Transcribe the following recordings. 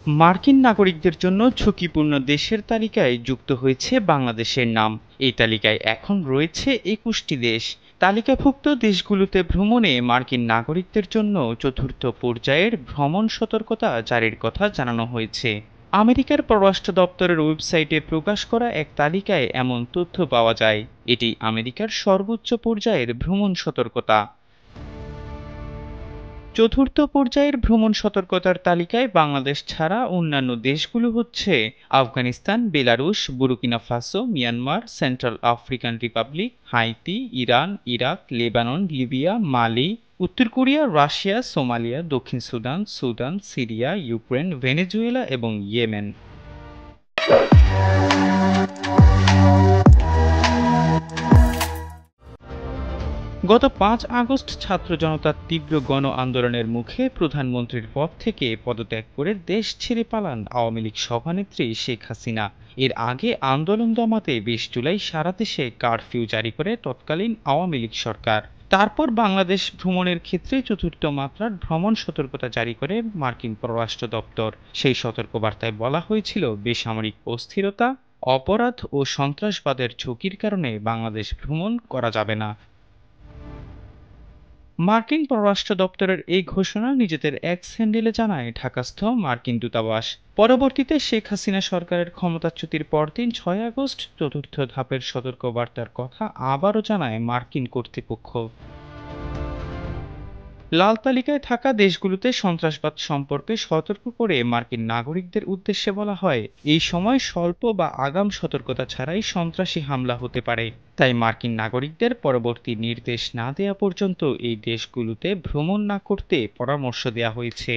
মার্কিন নাগরিকদের জন্য ঝুঁকিপূর্ণ দেশের তালিকায় যুক্ত হয়েছে বাংলাদেশের নাম। এই তালিকায় এখন রয়েছে ২১টি দেশ। তালিকাভুক্ত দেশগুলোতে ভ্রমণে মার্কিন নাগরিকদের জন্য চতুর্থ পর্যায়ের ভ্রমণ সতর্কতা জারির কথা জানানো হয়েছে। আমেরিকার পররাষ্ট্র দপ্তরের ওয়েবসাইটে প্রকাশ করা এক তালিকায় এমন তথ্য পাওয়া যায়। এটি আমেরিকার সর্বোচ্চ পর্যায়ের ভ্রমণ সতর্কতা। চতুর্থ পর্যায়ের ভ্রমণ সতর্কতার তালিকায় বাংলাদেশ ছাড়া অন্যান্য দেশগুলো হচ্ছে Afghanistan, Belarus, Burkina Faso, Myanmar, Central African Republic, Haiti, Iran, Iraq, Lebanon, Libya, Mali, উত্তর কোরিয়া, রাশিয়া, সোমালিয়া, দক্ষিণ Sudan, Sudan, Syria, Ukraine, Venezuela এবং ইয়েমেন। গত ৫ আগস্ট ছাত্র জনতার তীব্র গণ আন্দোলনের মুখে প্রধানমন্ত্রীর পদ থেকে পদত্যাগ করে দেশ ছেড়ে পালান আওয়ামী লীগ সভানেত্রী শেখ হাসিনা। এর আগে আন্দোলন দমাতে ২০ জুলাই সারা দেশে কারফিউ জারি করে তৎকালীন আওয়ামী লীগ সরকার। তারপর বাংলাদেশ ভ্রমণের ক্ষেত্রে চতুর্থ মাত্রার ভ্রমণ সতর্কতা জারি করে মার্কিন পররাষ্ট্র দপ্তর। সেই সতর্কবার্তায় বলা হয়েছিল বেসামরিক অস্থিরতা, অপরাধ ও সন্ত্রাসবাদের ঝুঁকির কারণে বাংলাদেশ ভ্রমণ করা যাবে না। মার্কিন পররাষ্ট্র দপ্তরের এই ঘোষণা নিজেদের এক্স হ্যান্ডেলে জানায় ঢাকাস্থ মার্কিন দূতাবাস। পরবর্তীতে শেখ হাসিনা সরকারের ক্ষমতাচ্যুতির পরদিন ৬ আগস্ট চতুর্থ ধাপের সতর্কবার্তার কথা আবারও জানায় মার্কিন কর্তৃপক্ষ। লাল তালিকায় থাকা দেশগুলোতে সন্ত্রাসবাদ সম্পর্কে সতর্ক করে মার্কিন নাগরিকদের উদ্দেশ্যে বলা হয়, এই সময় স্বল্প বা আগাম সতর্কতা ছাড়াই সন্ত্রাসী হামলা হতে পারে। তাই মার্কিন নাগরিকদের পরবর্তী নির্দেশ না দেয়া পর্যন্ত এই দেশগুলোতে ভ্রমণ না করতে পরামর্শ দেয়া হয়েছে।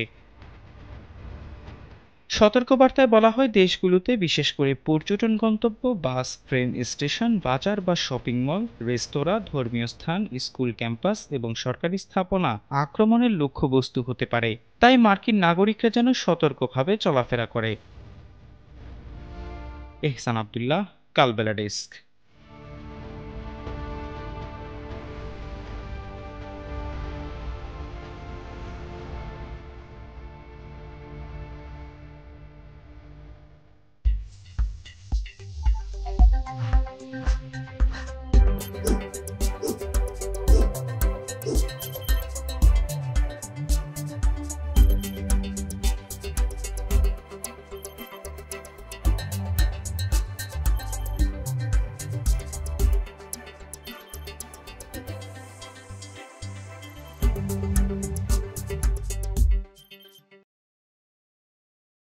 সতর্কবার্তায় বলা হয়, দেশগুলোতে বিশেষ করে পর্যটন গন্তব্য, বাস, ট্রেন স্টেশন, বাজার বা শপিং মল, রেস্তোরাঁ, ধর্মীয় স্থান, স্কুল ক্যাম্পাস এবং সরকারি স্থাপনা আক্রমণের লক্ষ্যবস্তু হতে পারে। তাই মার্কিন নাগরিকরা যেন সতর্কভাবে চলাফেরা করে। এহসান আবদুল্লাহ, কালবেলা ডেস্ক।